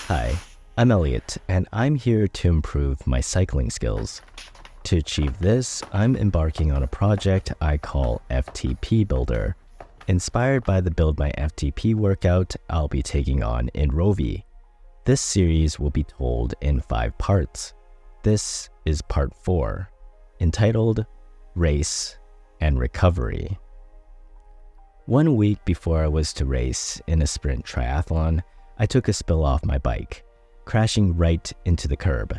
Hi, I'm Elliot, and I'm here to improve my cycling skills. To achieve this, I'm embarking on a project I call FTP Builder, inspired by the Build My FTP workout I'll be taking on in Rouvy. This series will be told in 5 parts. This is part 4, entitled Race and Recovery. 1 week before I was to race in a sprint triathlon, I took a spill off my bike, crashing right into the curb.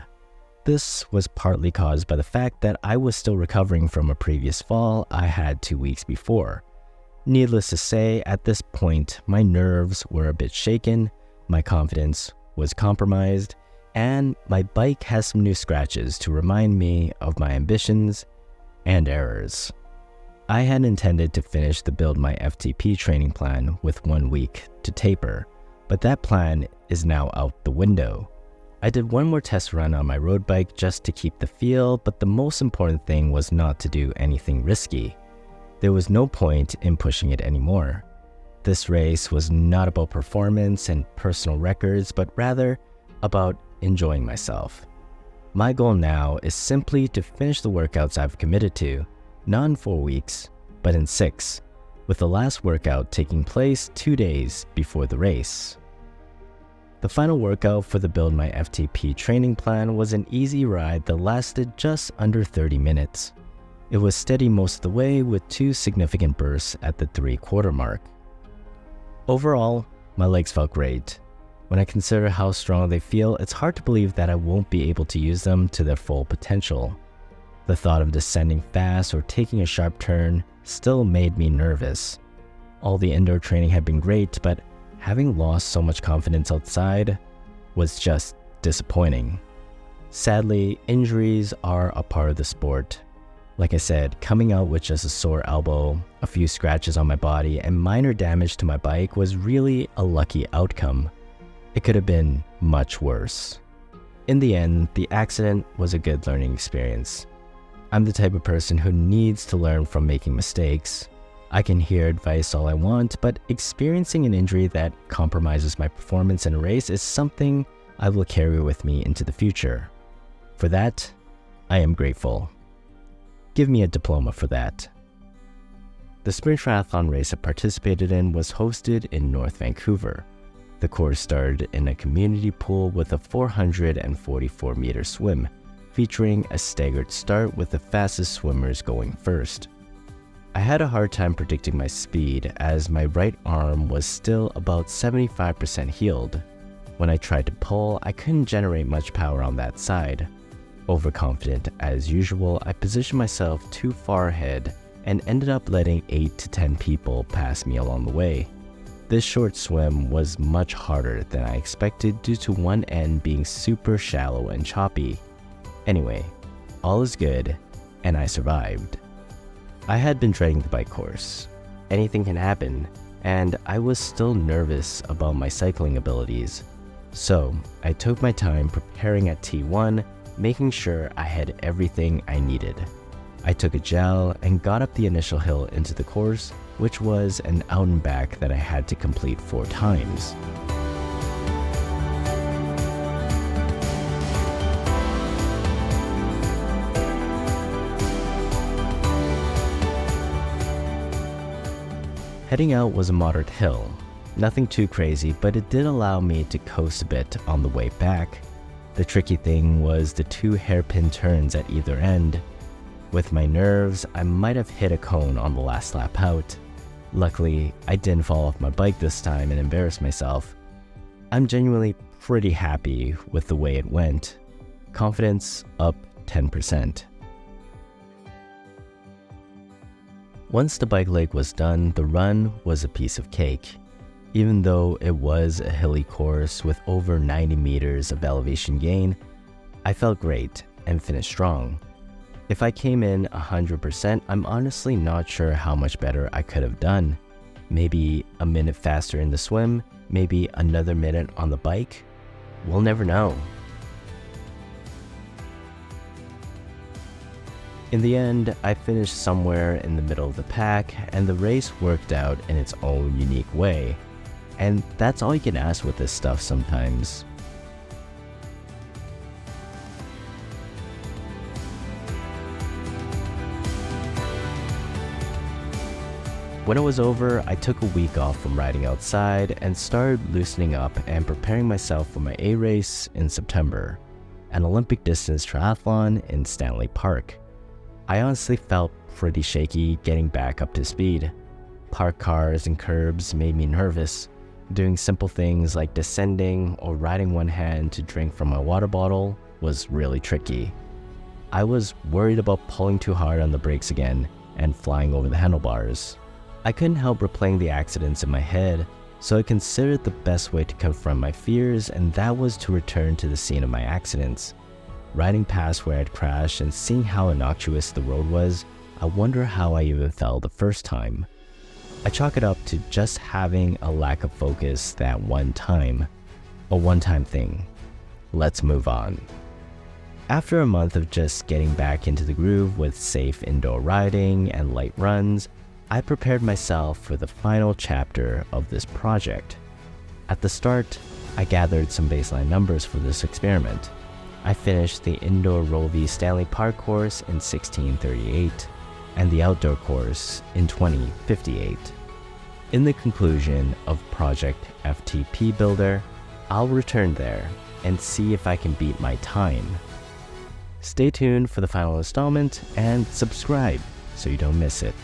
This was partly caused by the fact that I was still recovering from a previous fall I had 2 weeks before. Needless to say, at this point, my nerves were a bit shaken, my confidence was compromised, and my bike has some new scratches to remind me of my ambitions and errors. I had intended to finish the Build My FTP training plan with 1 week to taper, but that plan is now out the window. I did one more test run on my road bike just to keep the feel, but the most important thing was not to do anything risky. There was no point in pushing it anymore. This race was not about performance and personal records, but rather about enjoying myself. My goal now is simply to finish the workouts I've committed to, not in 4 weeks, but in 6, with the last workout taking place 2 days before the race. The final workout for the Build My FTP training plan was an easy ride that lasted just under 30 minutes. It was steady most of the way with 2 significant bursts at the 3/4 mark. Overall, my legs felt great. When I consider how strong they feel, it's hard to believe that I won't be able to use them to their full potential. The thought of descending fast or taking a sharp turn still made me nervous. All the indoor training had been great, but having lost so much confidence outside was just disappointing. Sadly, injuries are a part of the sport. Like I said, coming out with just a sore elbow, a few scratches on my body, and minor damage to my bike was really a lucky outcome. It could have been much worse. In the end, the accident was a good learning experience. I'm the type of person who needs to learn from making mistakes. I can hear advice all I want, but experiencing an injury that compromises my performance in a race is something I will carry with me into the future. For that, I am grateful. Give me a diploma for that. The sprint triathlon race I participated in was hosted in North Vancouver. The course started in a community pool with a 444-meter swim, featuring a staggered start with the fastest swimmers going first. I had a hard time predicting my speed as my right arm was still about 75% healed. When I tried to pull, I couldn't generate much power on that side. Overconfident as usual, I positioned myself too far ahead and ended up letting 8 to 10 people pass me along the way. This short swim was much harder than I expected due to one end being super shallow and choppy. Anyway, all is good, and I survived. I had been dreading the bike course. Anything can happen, and I was still nervous about my cycling abilities. So, I took my time preparing at T1, making sure I had everything I needed. I took a gel and got up the initial hill into the course, which was an out and back that I had to complete 4 times. Heading out was a moderate hill. Nothing too crazy, but it did allow me to coast a bit on the way back. The tricky thing was the 2 hairpin turns at either end. With my nerves, I might have hit a cone on the last lap out. Luckily, I didn't fall off my bike this time and embarrass myself. I'm genuinely pretty happy with the way it went. Confidence up 10%. Once the bike leg was done, the run was a piece of cake. Even though it was a hilly course with over 90 meters of elevation gain, I felt great and finished strong. If I came in 100%, I'm honestly not sure how much better I could have done. Maybe a minute faster in the swim, maybe another minute on the bike. We'll never know. In the end, I finished somewhere in the middle of the pack, and the race worked out in its own unique way. And that's all you can ask with this stuff sometimes. When it was over, I took a week off from riding outside and started loosening up and preparing myself for my A race in September, an Olympic distance triathlon in Stanley Park. I honestly felt pretty shaky getting back up to speed. Parked cars and curbs made me nervous. Doing simple things like descending or riding one hand to drink from my water bottle was really tricky. I was worried about pulling too hard on the brakes again and flying over the handlebars. I couldn't help replaying the accidents in my head, so I considered the best way to confront my fears, and that was to return to the scene of my accidents. Riding past where I'd crashed and seeing how innocuous the road was, I wonder how I even fell the first time. I chalk it up to just having a lack of focus that one time. A one-time thing. Let's move on. After a month of just getting back into the groove with safe indoor riding and light runs, I prepared myself for the final chapter of this project. At the start, I gathered some baseline numbers for this experiment. I finished the indoor Rouvy Stanley Park course in 1638 and the outdoor course in 2058. In the conclusion of Project FTP Builder, I'll return there and see if I can beat my time. Stay tuned for the final installment and subscribe so you don't miss it.